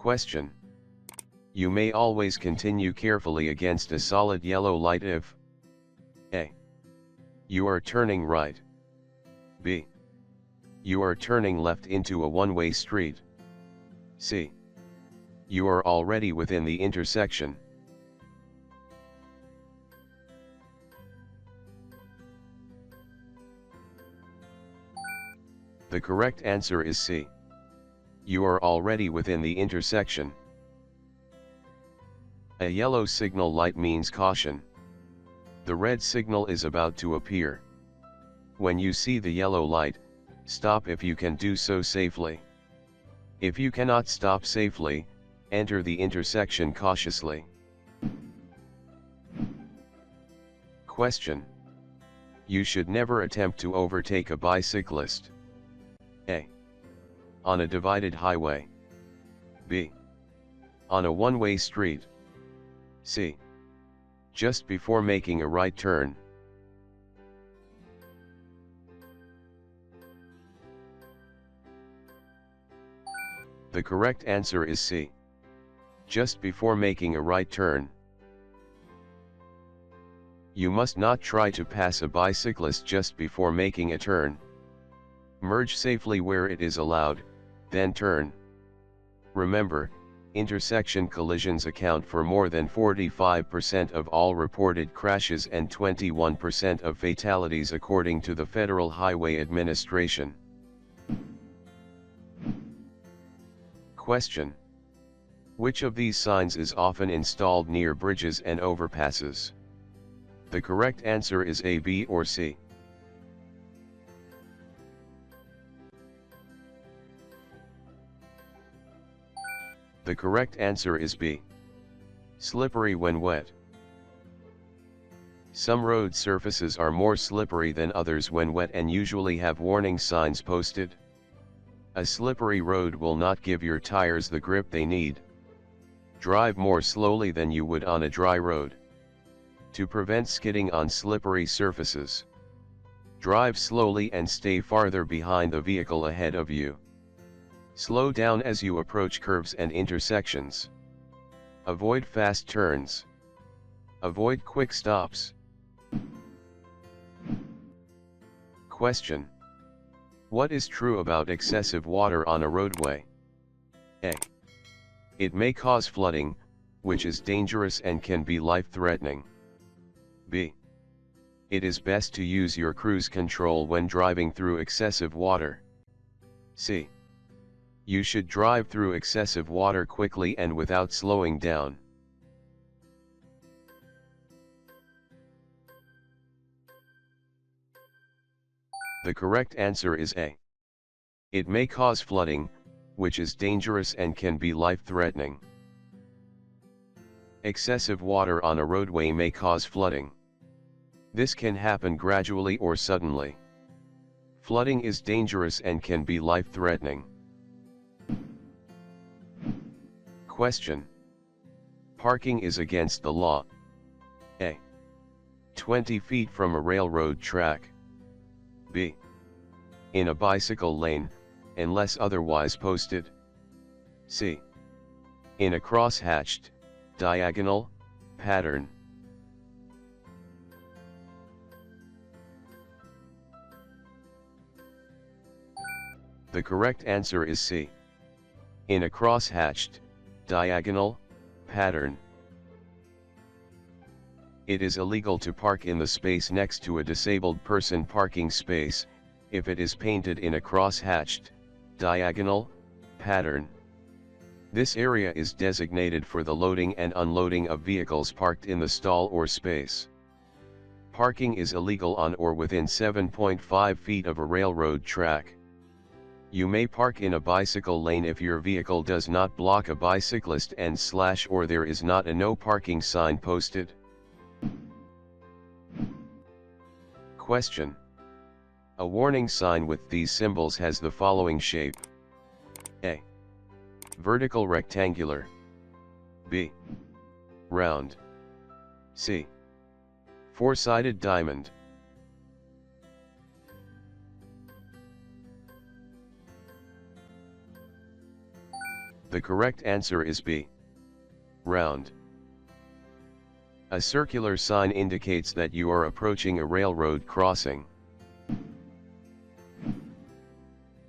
Question. You may always continue carefully against a solid yellow light if A. You are turning right. B. You are turning left into a one-way street. C. You are already within the intersection. The correct answer is C. You are already within the intersection. A yellow signal light means caution. The red signal is about to appear. When you see the yellow light, stop if you can do so safely. If you cannot stop safely, enter the intersection cautiously. Question. You should never attempt to overtake a bicyclist. A. On a divided highway. B. On a one-way street. C. Just before making a right turn. The correct answer is C. Just before making a right turn. You must not try to pass a bicyclist just before making a turn. Merge safely where it is allowed, then turn. Remember, intersection collisions account for more than 45% of all reported crashes and 21% of fatalities according to the Federal Highway Administration. Question. Which of these signs is often installed near bridges and overpasses? The correct answer is A, B, or C. The correct answer is B. Slippery when wet. Some road surfaces are more slippery than others when wet and usually have warning signs posted. A slippery road will not give your tires the grip they need. Drive more slowly than you would on a dry road. To prevent skidding on slippery surfaces, drive slowly and stay farther behind the vehicle ahead of you. Slow down as you approach curves and intersections. Avoid fast turns. Avoid quick stops. Question. What is true about excessive water on a roadway? A. It may cause flooding, which is dangerous and can be life-threatening. B. It is best to use your cruise control when driving through excessive water. C. You should drive through excessive water quickly and without slowing down. The correct answer is A. It may cause flooding, which is dangerous and can be life-threatening. Excessive water on a roadway may cause flooding. This can happen gradually or suddenly. Flooding is dangerous and can be life-threatening. Question. Parking is against the law. A. 20 feet from a railroad track. B. In a bicycle lane, unless otherwise posted. C. In a cross-hatched, diagonal, pattern. The correct answer is C. In a cross-hatched, diagonal, pattern. It is illegal to park in the space next to a disabled person parking space, if it is painted in a cross-hatched, diagonal, pattern. This area is designated for the loading and unloading of vehicles parked in the stall or space. Parking is illegal on or within 7.5 feet of a railroad track. You may park in a bicycle lane if your vehicle does not block a bicyclist or there is not a no parking sign posted. Question. A warning sign with these symbols has the following shape. A. Vertical rectangular. B. Round. C. Four-sided diamond. The correct answer is B. Round. A circular sign indicates that you are approaching a railroad crossing.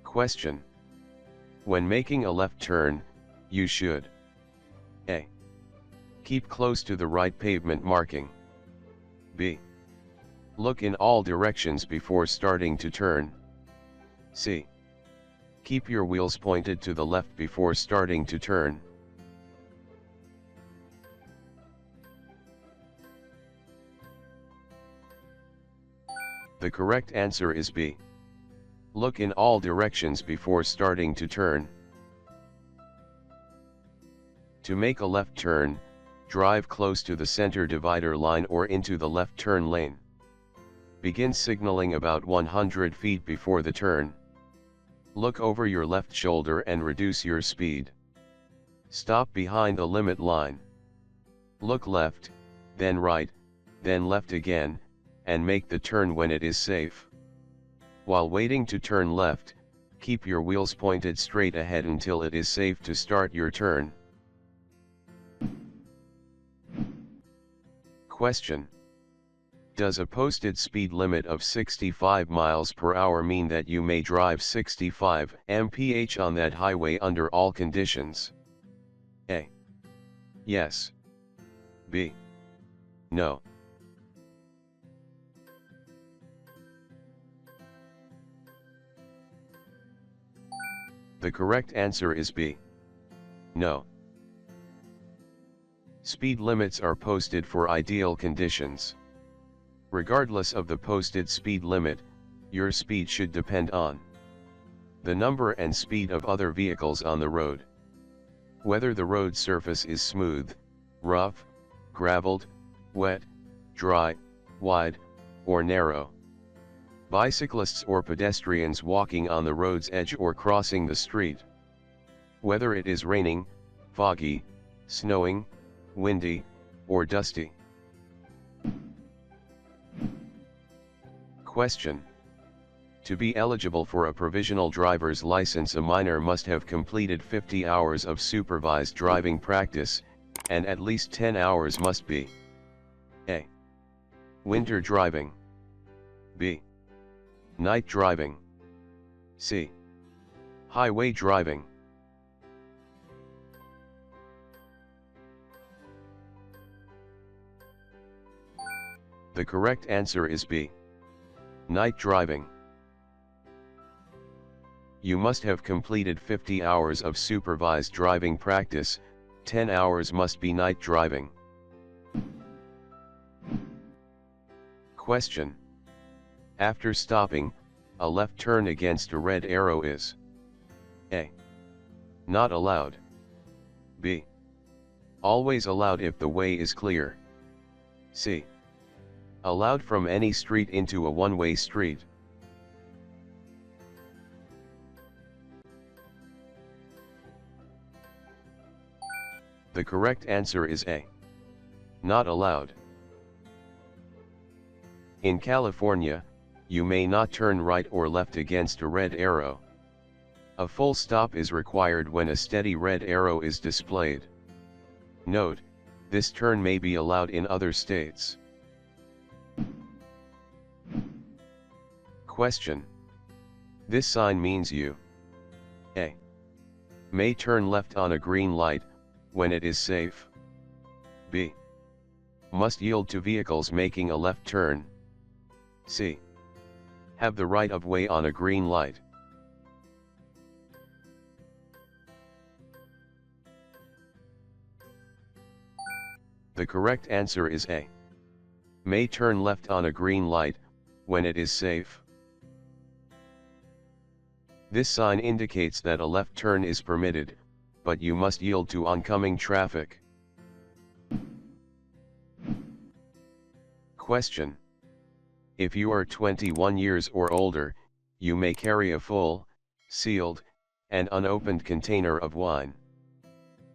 Question. When making a left turn, you should A. Keep close to the right pavement marking. B. Look in all directions before starting to turn. C. Keep your wheels pointed to the left before starting to turn. The correct answer is B. Look in all directions before starting to turn. To make a left turn, drive close to the center divider line or into the left turn lane. Begin signaling about 100 feet before the turn. Look over your left shoulder and reduce your speed. Stop behind the limit line. Look left, then right, then left again, and make the turn when it is safe. While waiting to turn left, keep your wheels pointed straight ahead until it is safe to start your turn. Question. Does a posted speed limit of 65 miles per hour mean that you may drive 65 mph on that highway under all conditions? A. Yes. B. No. The correct answer is B. No. Speed limits are posted for ideal conditions. Regardless of the posted speed limit, your speed should depend on the number and speed of other vehicles on the road, whether the road surface is smooth, rough, graveled, wet, dry, wide, or narrow, bicyclists or pedestrians walking on the road's edge or crossing the street, whether it is raining, foggy, snowing, windy, or dusty. Question. To be eligible for a provisional driver's license, a minor must have completed 50 hours of supervised driving practice, and at least 10 hours must be A. Winter driving. B. Night driving. C. Highway driving. The correct answer is B. Night driving. You must have completed 50 hours of supervised driving practice, 10 hours must be night driving. Question. After stopping, a left turn against a red arrow is A. Not allowed. B. Always allowed if the way is clear. C. Allowed from any street into a one-way street. The correct answer is A. Not allowed. In California, you may not turn right or left against a red arrow. A full stop is required when a steady red arrow is displayed. Note, this turn may be allowed in other states. Question. This sign means you A. May turn left on a green light, when it is safe. B. Must yield to vehicles making a left turn. C. Have the right of way on a green light. The correct answer is A. May turn left on a green light, when it is safe. This sign indicates that a left turn is permitted, but you must yield to oncoming traffic. Question. If you are 21 years or older, you may carry a full, sealed, and unopened container of wine.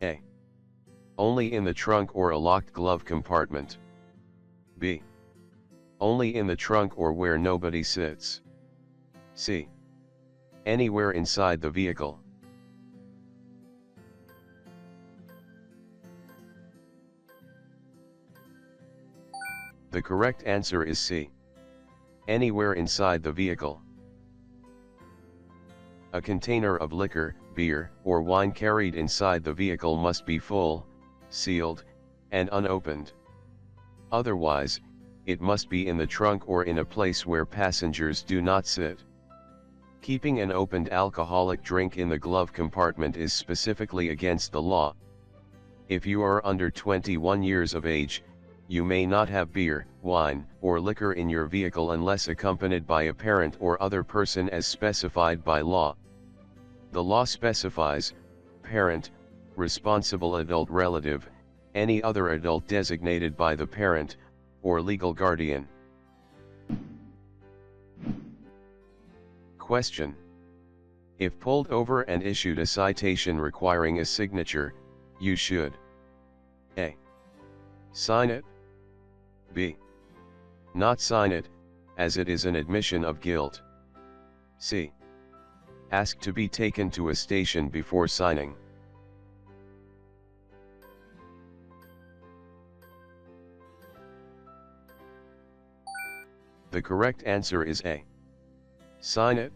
A. Only in the trunk or a locked glove compartment. B. Only in the trunk or where nobody sits. C. Anywhere inside the vehicle. The correct answer is C. Anywhere inside the vehicle. A container of liquor, beer, or wine carried inside the vehicle must be full, sealed, and unopened. Otherwise, it must be in the trunk or in a place where passengers do not sit. Keeping an opened alcoholic drink in the glove compartment is specifically against the law. If you are under 21 years of age, you may not have beer, wine, or liquor in your vehicle unless accompanied by a parent or other person as specified by law. The law specifies, parent, responsible adult relative, any other adult designated by the parent, or legal guardian. Question. If pulled over and issued a citation requiring a signature, you should A. Sign it. B. Not sign it, as it is an admission of guilt. C. Ask to be taken to a station before signing. The correct answer is A. Sign it.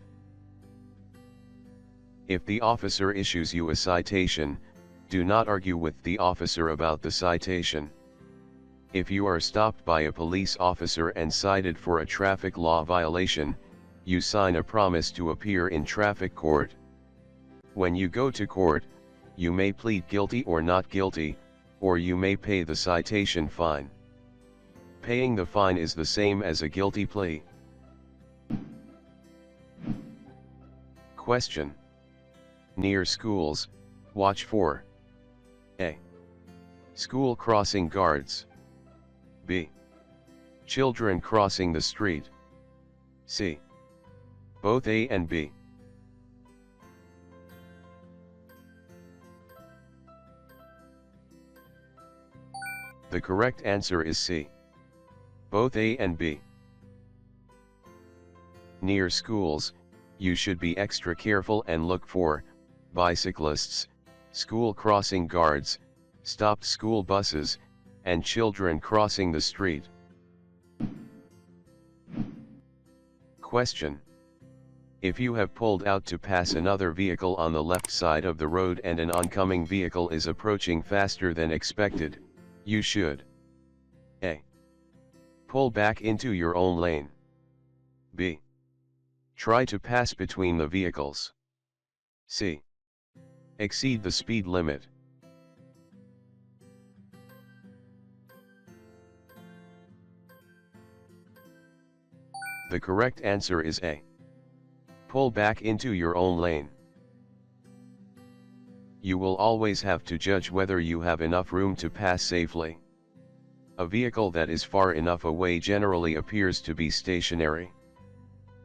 If the officer issues you a citation, do not argue with the officer about the citation. If you are stopped by a police officer and cited for a traffic law violation, you sign a promise to appear in traffic court. When you go to court, you may plead guilty or not guilty, or you may pay the citation fine. Paying the fine is the same as a guilty plea. Question. Near schools, watch for A. School crossing guards. B. Children crossing the street. C. Both A and B. The correct answer is C. Both A and B. Near schools, you should be extra careful and look for bicyclists, school crossing guards, stopped school buses, and children crossing the street. Question. If you have pulled out to pass another vehicle on the left side of the road and an oncoming vehicle is approaching faster than expected, you should A. Pull back into your own lane. B. Try to pass between the vehicles. C. Exceed the speed limit. The correct answer is A. Pull back into your own lane. You will always have to judge whether you have enough room to pass safely. A vehicle that is far enough away generally appears to be stationary.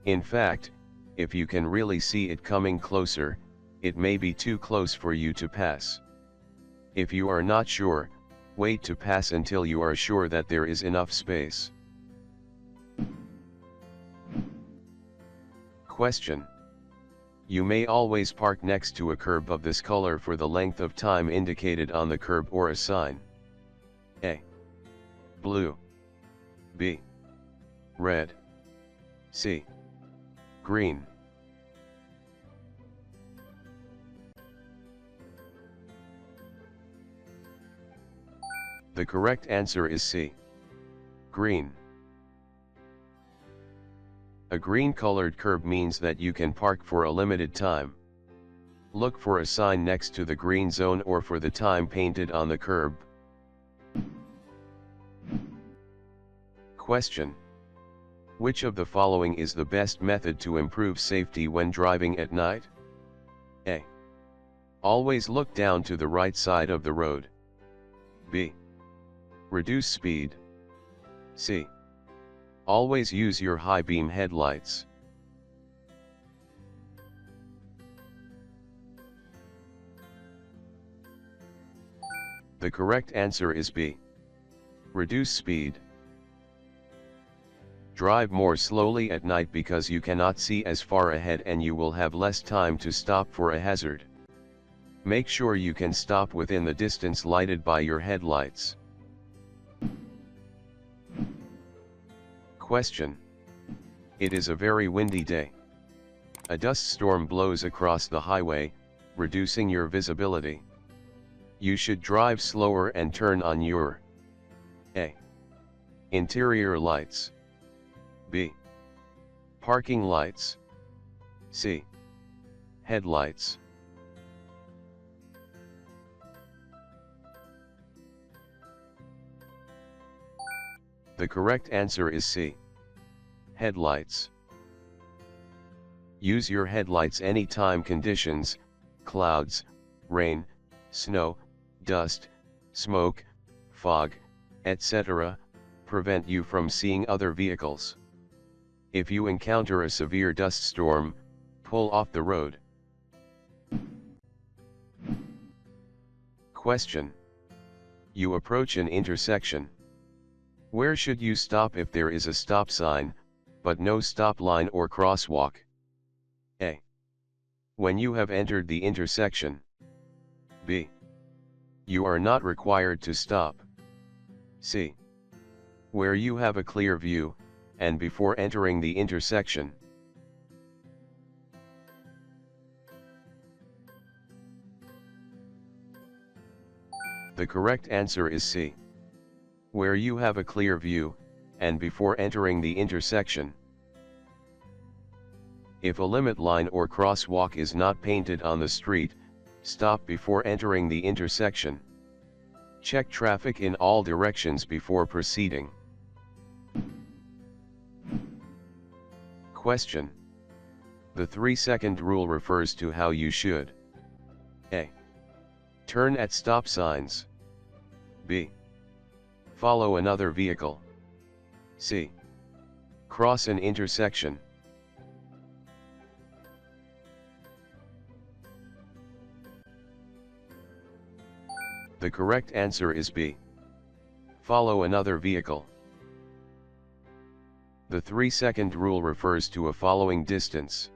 In fact, if you can really see it coming closer, it may be too close for you to pass. If you are not sure, wait to pass until you are sure that there is enough space. Question. You may always park next to a curb of this color for the length of time indicated on the curb or a sign. A. Blue. B. Red. C. Green. The correct answer is C. Green. A green-colored curb means that you can park for a limited time. Look for a sign next to the green zone or for the time painted on the curb. Question. Which of the following is the best method to improve safety when driving at night? A. Always look down to the right side of the road. B. Reduce speed. C. Always use your high beam headlights. The correct answer is B. Reduce speed. Drive more slowly at night because you cannot see as far ahead and you will have less time to stop for a hazard. Make sure you can stop within the distance lighted by your headlights. Question. It is a very windy day. A dust storm blows across the highway, reducing your visibility. You should drive slower and turn on your A. Interior lights. B. Parking lights. C. Headlights. The correct answer is C. Headlights. Use your headlights anytime conditions, clouds, rain, snow, dust, smoke, fog, etc., prevent you from seeing other vehicles. If you encounter a severe dust storm, pull off the road. Question. You approach an intersection. Where should you stop if there is a stop sign, but no stop line or crosswalk? A. When you have entered the intersection. B. You are not required to stop. C. Where you have a clear view, and before entering the intersection. The correct answer is C. Where you have a clear view, and before entering the intersection. If a limit line or crosswalk is not painted on the street, stop before entering the intersection. Check traffic in all directions before proceeding. Question. The 3-second rule refers to how you should A. Turn at stop signs. B. Follow another vehicle. C. Cross an intersection. The correct answer is B. Follow another vehicle. The 3-second rule refers to a following distance.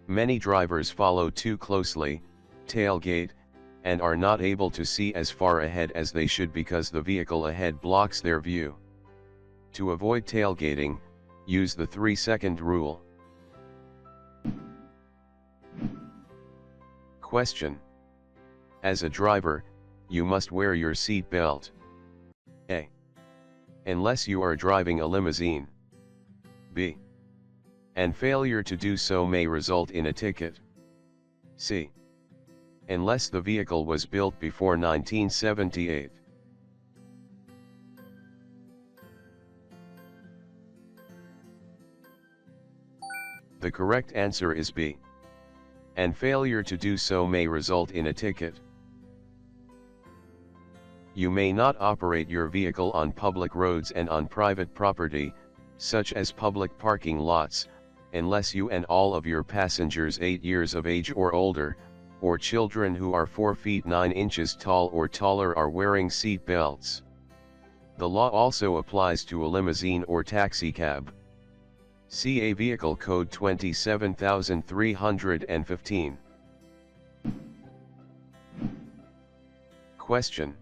Many drivers follow too closely, tailgate, and are not able to see as far ahead as they should because the vehicle ahead blocks their view. To avoid tailgating, use the 3-second rule. Question. As a driver, you must wear your seat belt. A. Unless you are driving a limousine. B. And failure to do so may result in a ticket. C. Unless the vehicle was built before 1978. The correct answer is B. And failure to do so may result in a ticket. You may not operate your vehicle on public roads and on private property, such as public parking lots, unless you and all of your passengers 8 years of age or older, or children who are 4 feet 9 inches tall or taller are wearing seat belts. The law also applies to a limousine or taxicab. See a vehicle code 27315. Question.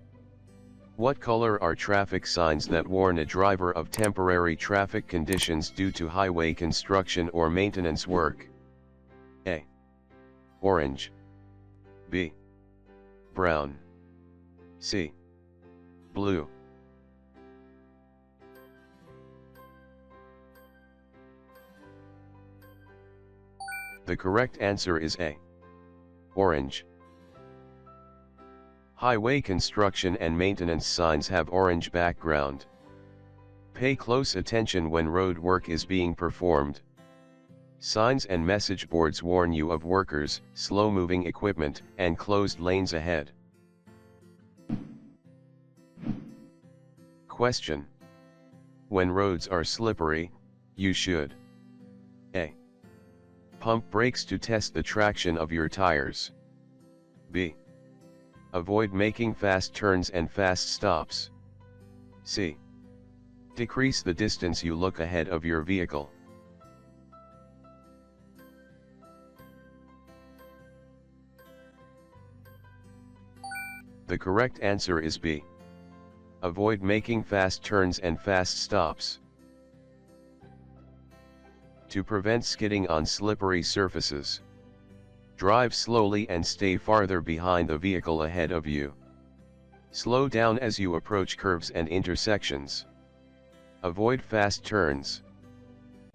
What color are traffic signs that warn a driver of temporary traffic conditions due to highway construction or maintenance work? A. Orange. B. Brown. C. Blue. The correct answer is A. Orange. Highway construction and maintenance signs have orange background. Pay close attention when road work is being performed. Signs and message boards warn you of workers, slow-moving equipment, and closed lanes ahead. Question. When roads are slippery, you should A. Pump brakes to test the traction of your tires. B. Avoid making fast turns and fast stops. C. Decrease the distance you look ahead of your vehicle. The correct answer is B. Avoid making fast turns and fast stops. To prevent skidding on slippery surfaces. Drive slowly and stay farther behind the vehicle ahead of you. Slow down as you approach curves and intersections. Avoid fast turns.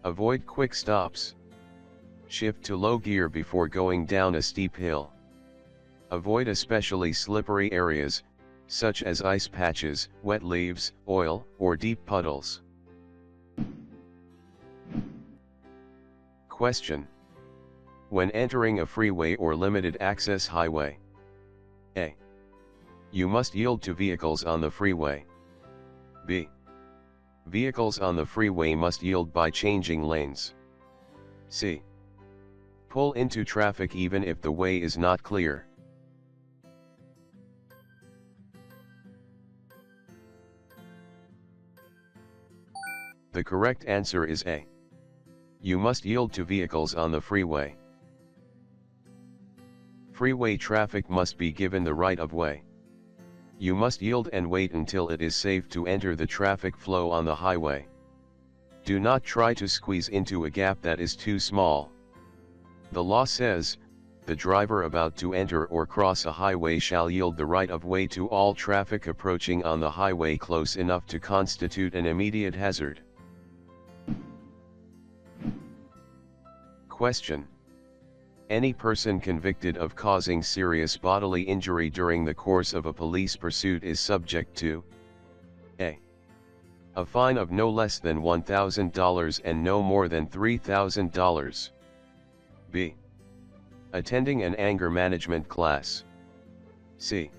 Avoid quick stops. Shift to low gear before going down a steep hill. Avoid especially slippery areas, such as ice patches, wet leaves, oil, or deep puddles. Question. When entering a freeway or limited access highway. A. You must yield to vehicles on the freeway. B. Vehicles on the freeway must yield by changing lanes. C. Pull into traffic even if the way is not clear. The correct answer is A. You must yield to vehicles on the freeway. Freeway traffic must be given the right of way. You must yield and wait until it is safe to enter the traffic flow on the highway. Do not try to squeeze into a gap that is too small. The law says, the driver about to enter or cross a highway shall yield the right of way to all traffic approaching on the highway close enough to constitute an immediate hazard. Question. Any person convicted of causing serious bodily injury during the course of a police pursuit is subject to A. A fine of no less than $1,000 and no more than $3,000. B. Attending an anger management class. C.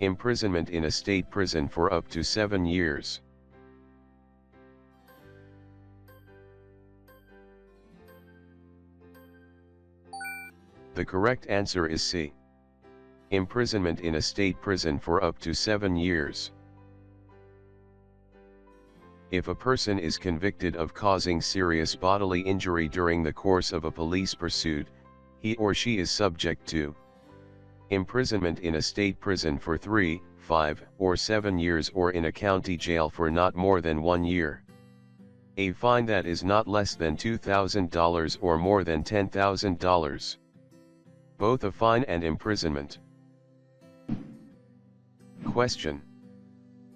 Imprisonment in a state prison for up to 7 years. The correct answer is C. Imprisonment in a state prison for up to 7 years. If a person is convicted of causing serious bodily injury during the course of a police pursuit, he or she is subject to imprisonment in a state prison for 3, 5, or 7 years or in a county jail for not more than 1 year. A fine that is not less than $2,000 or more than $10,000. Both a fine and imprisonment. Question.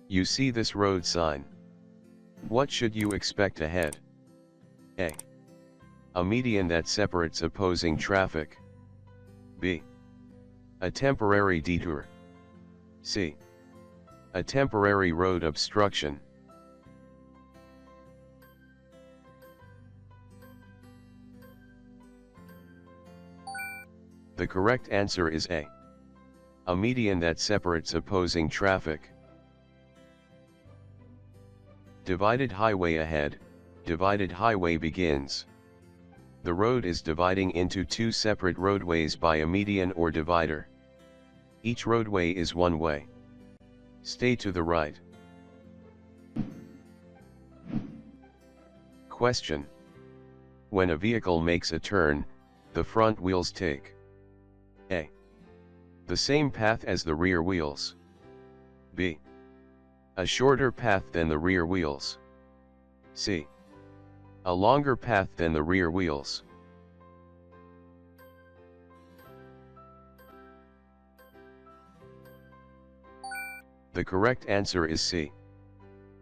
You see this road sign. What should you expect ahead? A. A median that separates opposing traffic. B. A temporary detour. C. A temporary road obstruction. The correct answer is A. A median that separates opposing traffic. Divided highway ahead, divided highway begins. The road is dividing into 2 separate roadways by a median or divider. Each roadway is one way. Stay to the right. Question. When a vehicle makes a turn, the front wheels take A. The same path as the rear wheels. B. A shorter path than the rear wheels. C. A longer path than the rear wheels. The correct answer is C.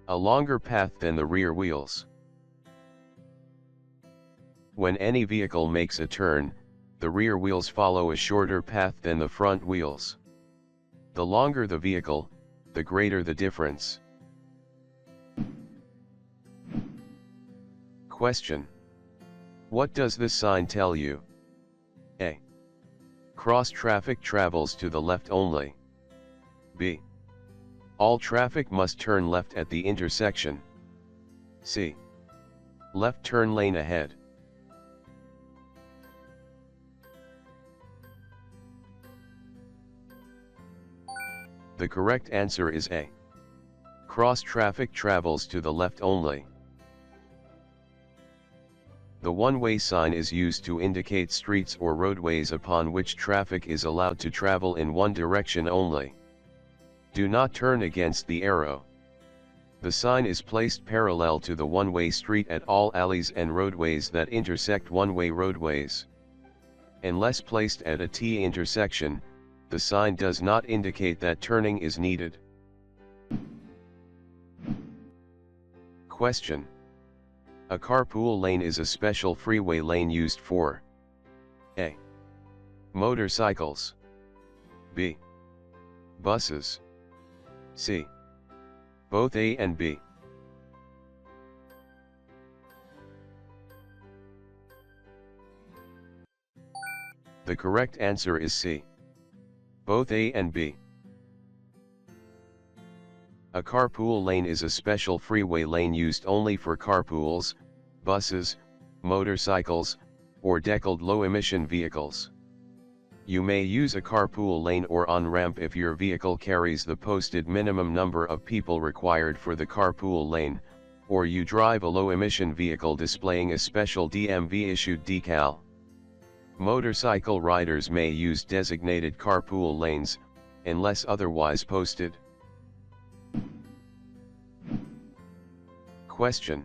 A longer path than the rear wheels. When any vehicle makes a turn, the rear wheels follow a shorter path than the front wheels. The longer the vehicle, the greater the difference. Question. What does this sign tell you? A. Cross traffic travels to the left only. B. All traffic must turn left at the intersection. C. Left turn lane ahead. The correct answer is A. Cross traffic travels to the left only. The one-way sign is used to indicate streets or roadways upon which traffic is allowed to travel in one direction only. Do not turn against the arrow. The sign is placed parallel to the one-way street at all alleys and roadways that intersect one-way roadways. Unless placed at a T intersection, the sign does not indicate that turning is needed. Question. A carpool lane is a special freeway lane used for A. Motorcycles, B. Buses, C. Both A and B. The correct answer is C. Both A and B. A carpool lane is a special freeway lane used only for carpools, buses, motorcycles, or deckled low-emission vehicles. You may use a carpool lane or on-ramp if your vehicle carries the posted minimum number of people required for the carpool lane, or you drive a low-emission vehicle displaying a special DMV-issued decal. Motorcycle riders may use designated carpool lanes, unless otherwise posted. Question.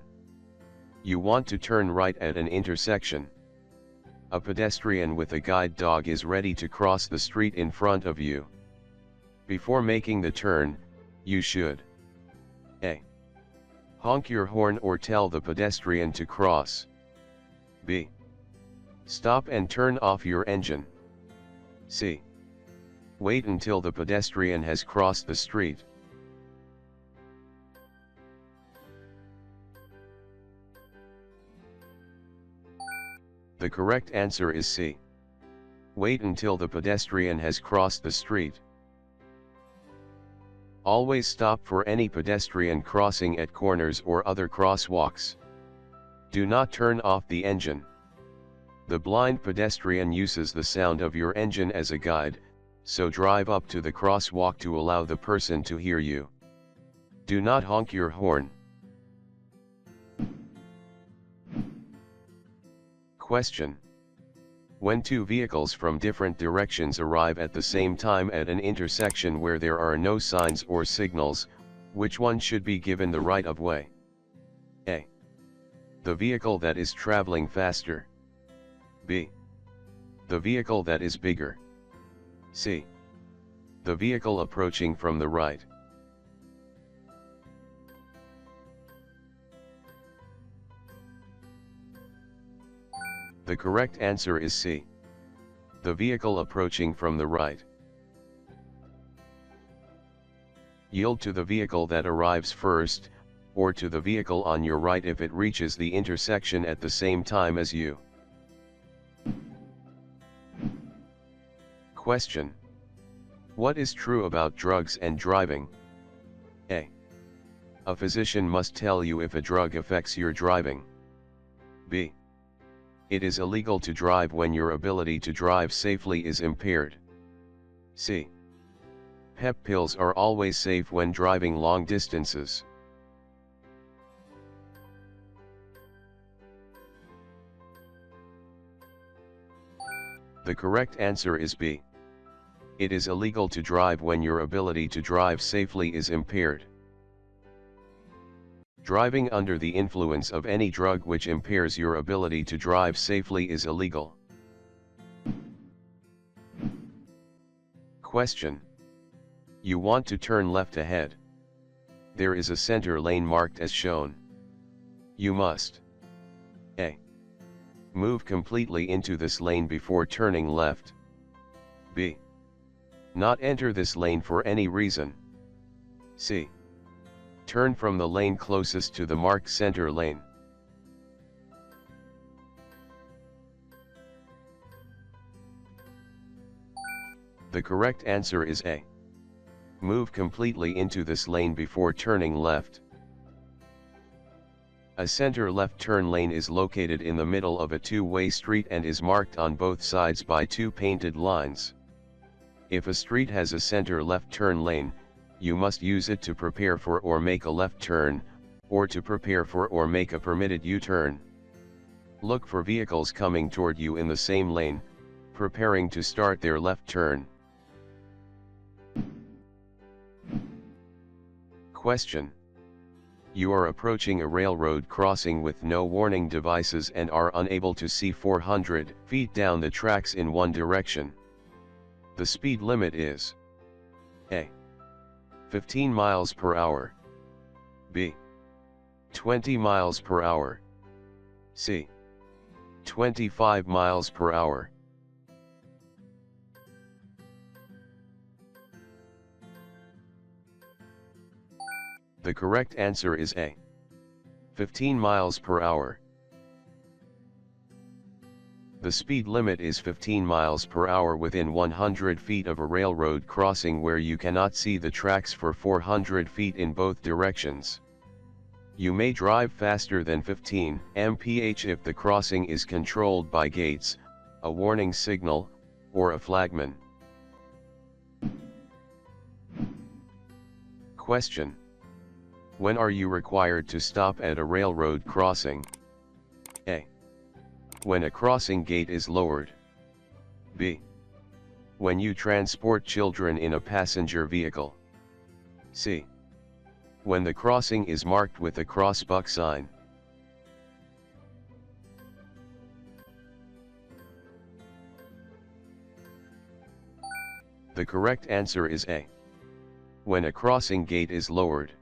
You want to turn right at an intersection. A pedestrian with a guide dog is ready to cross the street in front of you. Before making the turn, you should A. Honk your horn or tell the pedestrian to cross. B. Stop and turn off your engine. C. Wait until the pedestrian has crossed the street. The correct answer is C. Wait until the pedestrian has crossed the street. Always stop for any pedestrian crossing at corners or other crosswalks. Do not turn off the engine. The blind pedestrian uses the sound of your engine as a guide, so drive up to the crosswalk to allow the person to hear you. Do not honk your horn. Question. When two vehicles from different directions arrive at the same time at an intersection where there are no signs or signals, which one should be given the right of way? A. The vehicle that is traveling faster. B. The vehicle that is bigger. C. The vehicle approaching from the right. The correct answer is C. The vehicle approaching from the right. Yield to the vehicle that arrives first, or to the vehicle on your right if it reaches the intersection at the same time as you. Question. What is true about drugs and driving? A. A physician must tell you if a drug affects your driving. B. It is illegal to drive when your ability to drive safely is impaired. C. Pep pills are always safe when driving long distances. The correct answer is B. It is illegal to drive when your ability to drive safely is impaired. Driving under the influence of any drug which impairs your ability to drive safely is illegal. Question. You want to turn left ahead. There is a center lane marked as shown. You must A. Move completely into this lane before turning left. B. Not enter this lane for any reason. C. Turn from the lane closest to the marked center lane. The correct answer is A. Move completely into this lane before turning left. A center left turn lane is located in the middle of a two-way street and is marked on both sides by two painted lines. If a street has a center left turn lane, you must use it to prepare for or make a left turn, or to prepare for or make a permitted U-turn. Look for vehicles coming toward you in the same lane, preparing to start their left turn. Question. You are approaching a railroad crossing with no warning devices and are unable to see 400 feet down the tracks in one direction. The speed limit is A. 15 miles per hour. B. 20 miles per hour. C. 25 miles per hour. The correct answer is A. 15 miles per hour. The speed limit is 15 miles per hour within 100 feet of a railroad crossing where you cannot see the tracks for 400 feet in both directions. You may drive faster than 15 mph if the crossing is controlled by gates, a warning signal, or a flagman. Question: when are you required to stop at a railroad crossing? A. When a crossing gate is lowered. B. When you transport children in a passenger vehicle. C. When the crossing is marked with a crossbuck sign. The correct answer is A. When a crossing gate is lowered.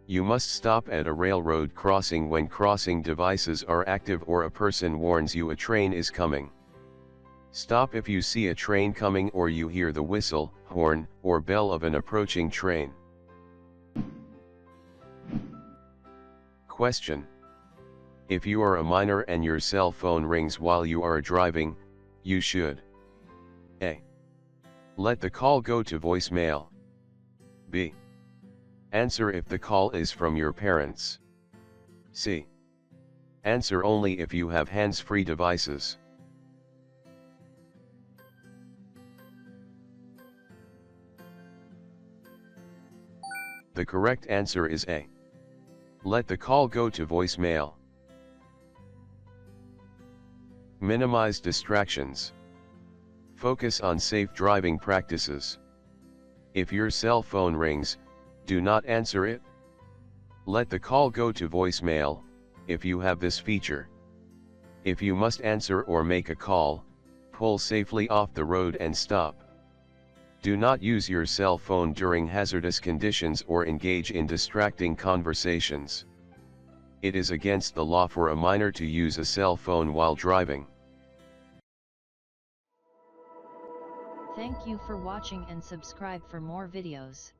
You must stop at a railroad crossing when crossing devices are active or a person warns you a train is coming. Stop if you see a train coming or you hear the whistle, horn, or bell of an approaching train. Question: if you are a minor and your cell phone rings while you are driving, you should A. Let the call go to voicemail. B. Answer if the call is from your parents. C. Answer only if you have hands-free devices. The correct answer is A. Let the call go to voicemail. Minimize distractions. Focus on safe driving practices. If your cell phone rings, do not answer it. Let the call go to voicemail, if you have this feature. If you must answer or make a call, pull safely off the road and stop. Do not use your cell phone during hazardous conditions or engage in distracting conversations. It is against the law for a minor to use a cell phone while driving. Thank you for watching and subscribe for more videos.